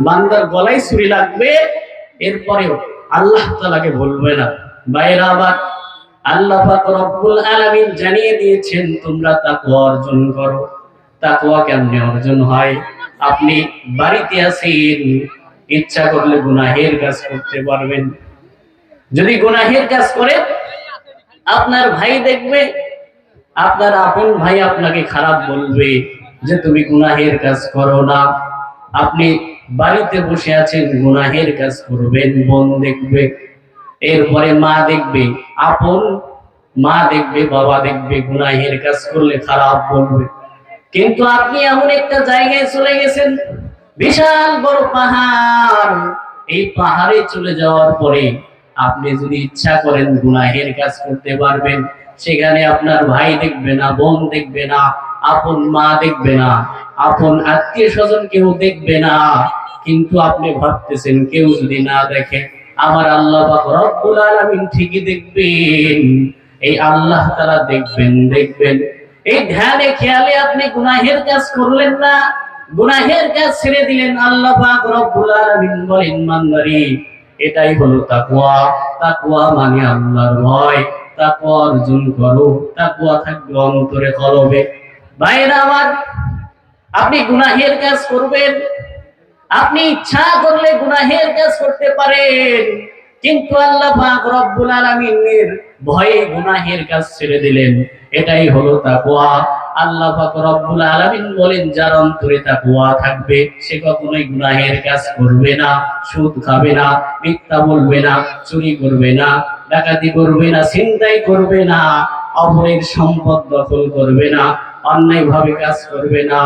বান্দার গলায় ছুরি লাগবে, এরপরেও আল্লাহ তাআলাকে বলবে না। বাইরা আবার আল্লাহ পাক রব্বুল আলামিন জানিয়ে দিয়েছেন তোমরা তাকওয়া অর্জন করো। তাকওয়া কেমনে অর্জন হয়? আপনি বাড়িতে আছেন, ইচ্ছা করলে গুনাহের কাজ করতে পারবেন। যদি গুনাহের কাজ করে আপনার ভাই দেখবে, আপনার আপন ভাই আপনাকে খারাপ বলবে যে তুমি গুনাহের কাজ করো না। আপনি বাড়িতে বসে আছেন, গুনাহের কাজ করবেন, বোন দেখবে, এরপরে মা দেখবে, আপন মা দেখবে, বাবা দেখবে, গুনাহের কাজ করলে খারাপ বলবে। কিন্তু আপনি এমন একটা জায়গায় চলে গেছেন, বিশাল বড় পাহাড়, এই পাহাড়ে চলে যাওয়ার পরে আপনি যদি ইচ্ছা করেন গুনাহের কাজ করতে পারবেন। সেখানে আপনার ভাই দেখবে না, বোন দেখবে না, আপন মা দেখবে না, আপন আত্মীয় স্বজন কেউ দেখবে না। কিন্তু আপনি ভাবতেছেন কেউ যদি না দেখে আমার আল্লাহ পাক রব্বুল আলামিন ঠিকই দেখবেন। এই আল্লাহ তাআলা দেখবেন। এই ধ্যানে খেয়ালে আপনি গুনাহের কাজ করলেন না, গুনাহের কাজ ছেড়ে দিলেন। আল্লাহ পাক রব্বুল আলামিন বলেন বান্দারে, এটাই হলো তাকওয়া। তাকওয়া মানে আল্লাহর ভয়। তাকওয়া অর্জন করো, তাকওয়া থাকবে অন্তরে কলবে। ভাইরা আমার, আপনি গুনাহের কাজ করবেন, আপনি ইচ্ছা করলে গুনাহের কাজ করতে পারেন, কিন্তু আল্লাহ পাক রব্বুল আলামিনের ভয়ে গুনাহের কাজ ছেড়ে দিলেন। এটাই হলো তাকওয়া। আল্লাহ পাক রব্বুল আলামিন বলেন যার অন্তরে তাকওয়া থাকবে সে কখনোই গুনাহের কাজ করবে না, সুদ খাবে না, মিথ্যা বলবে না, চুরি করবে না, ডাকাতি করবে না, ছিনতাই করবে না, অপরের সম্পদ দখল করবে না, অন্যায় ভাবে কাজ করবে না।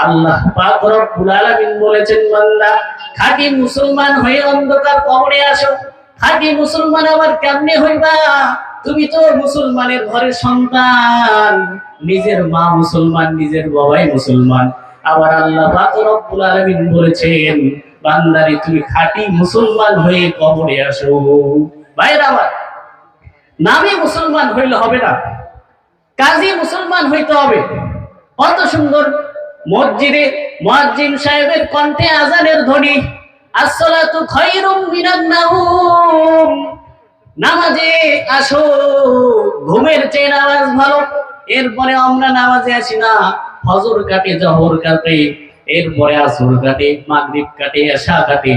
আল্লাহ পাক রব্বুল আলামিন বলেছেন বান্দা খাঁটি মুসলমান হয়ে অন্ধকার কবরে আসো। খাঁটি মুসলমান আবার কেমনে হইবা? তুমি তো মুসলমানের ঘরের সন্তান, নিজের মা মুসলমান, নিজের বাবাই মুসলমান। আবার আল্লাহ পাক রব্বুল আলামিন বলেছেন বান্দারে তুমি খাঁটি মুসলমান হয়ে কবরে আসো। ভাইরা আমার, নামে মুসলমান হইলে হবে না, কাজী মুসলমান হইতে হবে। কত সুন্দর মসজিদে মুয়াজ্জিন সাহেবের কণ্ঠে আজানের ধ্বনি, আসসালাতু খায়রুম মিনান নাওম, নামাজে আসো, ঘুমের চেয়ে নামাজ ভালো। এরপরে আমরা নামাজে আসি না, ফজর কাটে, জোহর কাটে, এরপরে আসর কাটে, মাগরিব কাটে, এশা কাটে,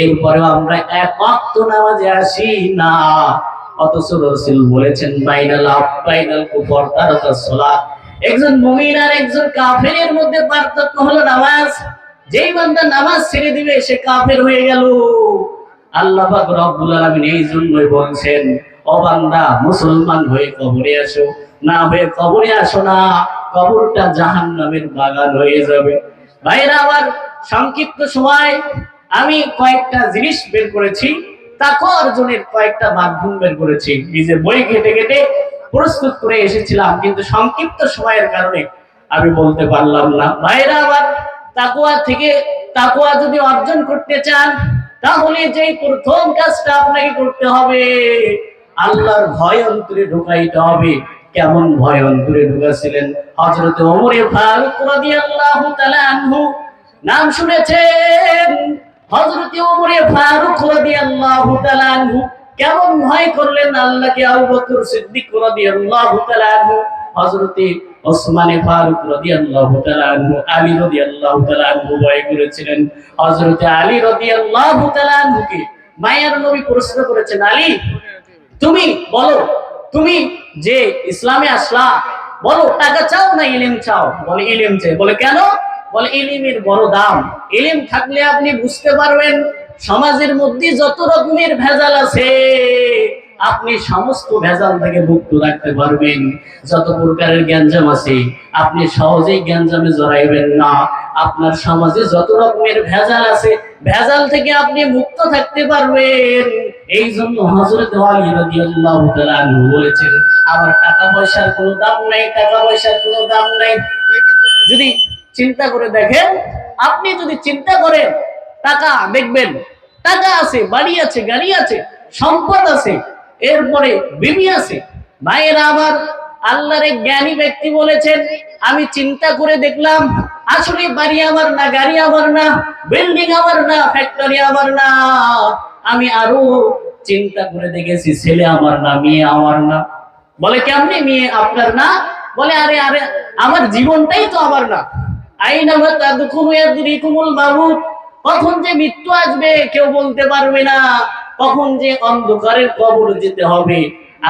এরপরে আমরা এক ওয়াক্ত নামাজে আসি না। অথচ রাসূল বলেছেন বাইনাল আব বাইনাল কুফর তারাকাস সালাত, একজন মুমিন আর একজন কাফেরের মধ্যে পার্থক্য হলো নামাজ। যেই বান্দা নামাজ ছেড়ে দিবে সে কাফের হয়ে গেল। আল্লাহ পাক রব্বুল আলামিন এই জন্যই বলছেন ও বান্দা মুসলমান হয়ে কবরে আসো, না হয়ে কবরে আসো না, কবরটা জাহান্নামের বাগান হয়ে যাবে। ভাইরা আমার, সংক্ষিপ্ত সময় আমি কয়েকটা জিনিস বের করেছি, তাকওয়া অর্জনের কয়েকটা মাধ্যম বের করেছি। নিজে বই ঘেটে ঘেটে প্রস্তুত করে এসেছিলাম, কিন্তু সংক্ষিপ্ত সময়ের কারণে আমি বলতে পারলাম না। ভাইরা আবার, তাকওয়া থেকে তাকওয়া যদি অর্জন করতে চান তাহলে যেই প্রথম কাজটা আপনাকে করতে হবে আল্লাহর ভয় অন্তরে ঢুকাইতে হবে। কেমন ভয় অন্তরে ঢুকাছিলেন হযরত ওমর ফারুক রাদিয়াল্লাহু তাআলা আনহু, নাম শুনেছেন? হযরত ওমর ফারুক রাদিয়াল্লাহু তাআলা আনহু কেমন ভয় করলেন আল্লাহকে। আবু বকর সিদ্দিক রাদিয়াল্লাহু তাআলা আনহু, হযরত ওসমান ফারুক রাদিয়াল্লাহু তাআলা আনহু, আলী রাদিয়াল্লাহু তাআলা আনহু ভয় করেছিলেন। হযরত আলী রাদিয়াল্লাহু তাআলা আনহুকে মায়ার নবী প্রশ্ন করেছেন, আলী তুমি বলো, তুমি যে ইসলামে আসলা, বলো টাকা চাও না ইলম চাও? বলে ইলম চাই। বলে কেন? বলে ইলমের বড় দাম। ইলম থাকলে আপনি বুঝতে পারবেন সমাজের মধ্যে যত রকমের ভেজাল আছে আপনি সমস্ত ভেজাল থেকে মুক্ত রাখতে পারবেন। যত প্রকারের গ্যাঞ্জাম আছে আপনি সহজেই গ্যাঞ্জামে জড়াইবেন না। আপনার সমাজে যত রকমের ভেজাল আছে ভেজাল থেকে আপনি মুক্ত থাকতে পারবেন। এই জন্য হযরত আলী রাদিয়াল্লাহু তাআলা আনহু বলেছেন আমার টাকা পয়সার কোনো দাম নাই, টাকা পয়সার কোনো দাম নাই। যদি চিন্তা করে দেখেন, আপনি যদি চিন্তা করেন টাকা দেখবেন, টাকা আছে, বাড়ি আছে, গাড়ি আছে, সম্পদ আছে, এরপরে বিবি আছে। ভাইয়েরা আবার, আল্লাহর এক জ্ঞানী ব্যক্তি বলেছেন, আমি চিন্তা করে দেখলাম আসলে বাড়ি আমার না, গাড়ি আমার না, বিল্ডিং আমার না, ফ্যাক্টরি আমার না, আমি আরো চিন্তা করে দেখেছি ছেলে আমার না, মেয়ে আমার না। বলে কেমনে মেয়ে আপনার না? বলে আরে আরে আমার জীবনটাই তো আমার না। আইনামা তাদখুলু ইয়াদরিকুমুল মাউত, কখন যে মৃত্যু আসবে কেউ বলতে পারবে না, কখন যে অন্ধকারের কবর যেতে হবে,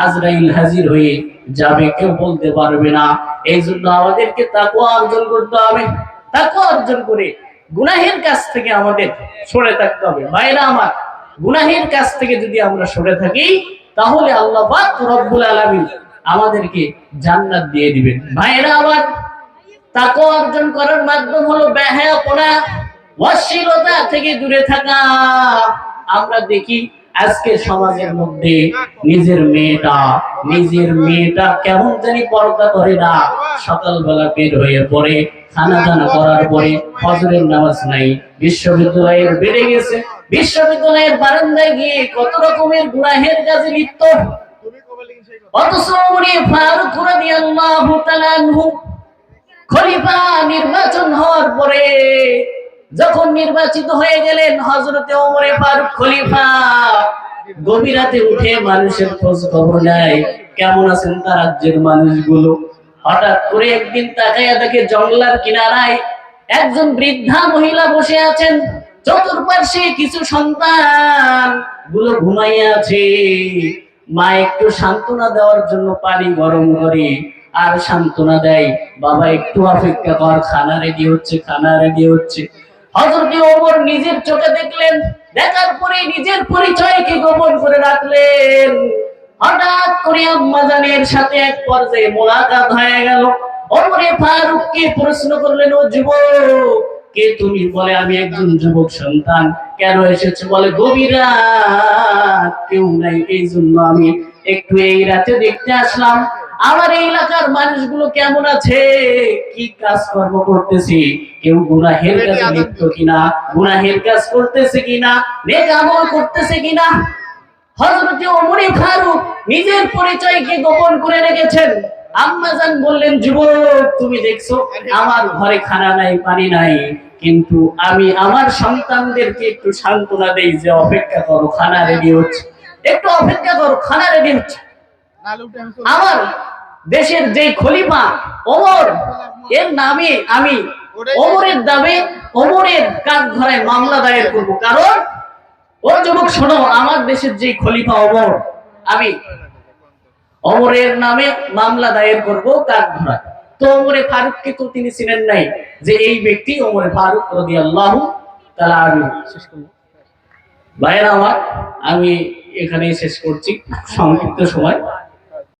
আজরাইল হাজির হয়ে যাবে কেউ বলতে পারবে না। এই জন্য আমাদেরকে তাকওয়া অর্জন করতে হবে। তাকওয়া অর্জন করে গুনাহের কাছ থেকে আমাদের সরে থাকতে হবে। ভাইরা আমার, গুনাহের কাছ থেকে যদি আমরা সরে থাকি তাহলে আল্লাহ পাক রব্বুল আলামিন আমাদেরকে জান্নাত দিয়ে দিবেন। ভাইরা আমার, তাকওয়া অর্জন করার মাধ্যম হলো বেহায়াপনা, অশ্লীলতা থেকে দূরে থাকা। আমরা দেখি আজকে সমাজের মধ্যে নিজের মেয়েটা কেমন জানি পর্দা করে না, সকালবেলা বের হয়ে পড়ে, খানা দানা করার পরে ফজরের নামাজ নাই, বিশ্ববিদ্যালয়ের বেড়ে গেছে, বিশ্ববিদ্যালয়ের বারান্দায় গিয়ে কত রকমের গুনাহের কাজে লিপ্ত। অথচ ওমর ফারুক রাদিয়াল্লাহু তাআলা আনহু খলিফা নির্বাচন হওয়ার পরে যখন নির্বাচিত হয়ে গেলেন হযরতে ওমর ফারুক খলিফা, গভীর রাতে উঠে মানুষের খোঁজ খবর নেয়, কেমন আছেন তার রাজ্যের মানুষগুলো। হঠাৎ করে একদিন তাকায়া দেখে জঙ্গলার কিনারায় একজন বৃদ্ধা মহিলা বসে আছেন, চতুর্পার্শ্বে কিছু সন্তান গুলো ঘুমাইয়া আছে। মা একটু সান্ত্বনা দেওয়ার জন্য পানি গরম করে আর সান্ত্বনা দেয়, বাবা একটু অপেক্ষা কর, খানা রেডি হচ্ছে, খানা রেডি হচ্ছে। হযরত ওমর নিজের চোখে দেখলেন, দেখার পরে নিজের পরিচয়কে গোপন করে রাখলেন। হঠাৎ করে আম্মা জানের সাথে এক পর্যায়ে মোলাকাত হয়ে গেল। ওমরে ফারুককে প্রশ্ন করলেন, ও যুবক, কে তুমি? বলে আমি একজন যুবক সন্তান। কেন এসেছো? বলে গভীর রাত, কেউ নাই, এই জন্য আমি একটু এই রাতে দেখতে আসলাম আমার এই এলাকার মানুষগুলো কেমন আছে, কি কাজকর্ম করতেছে, কেউ গুনাহের কাজে লিপ্ত কিনা, গুনাহের কাজ করতেছে কিনা, নেক আমল করতেছে কিনা। হযরত ওমর ফারুক নিজের পরিচয়কে গোপন করে রেখেছেন। আম্মাজান বললেন, যুবক তুমি দেখছো আমার ঘরে খানা নাই, পানি নাই, কিন্তু আমি আমার সন্তানদেরকে একটু সান্ত্বনা দেই যে অপেক্ষা করো, খানা রেডি হচ্ছে, একটু অপেক্ষা করো, খানা রেডি হচ্ছে। আমার দেশের যে খলিফা ওমর, এর নামে আমি ওমরের দামে ওমরের কাঠগড়ায় মামলা দায়ের করব। কারণ ও যুবক শোনো, আমার দেশের যে খলিফা ওমর, আমি ওমরের নামে মামলা দায়ের করব কাঠগড়ায়। তো ওমরে ফারুককে তো তিনি ছিলেন নাই যে এই ব্যক্তি ওমরে ফারুক রাদিয়াল্লাহু তাআলা আনহু। ভাইরা আমার, আমি এখানেই শেষ করছি, সংক্ষিপ্ত সময়।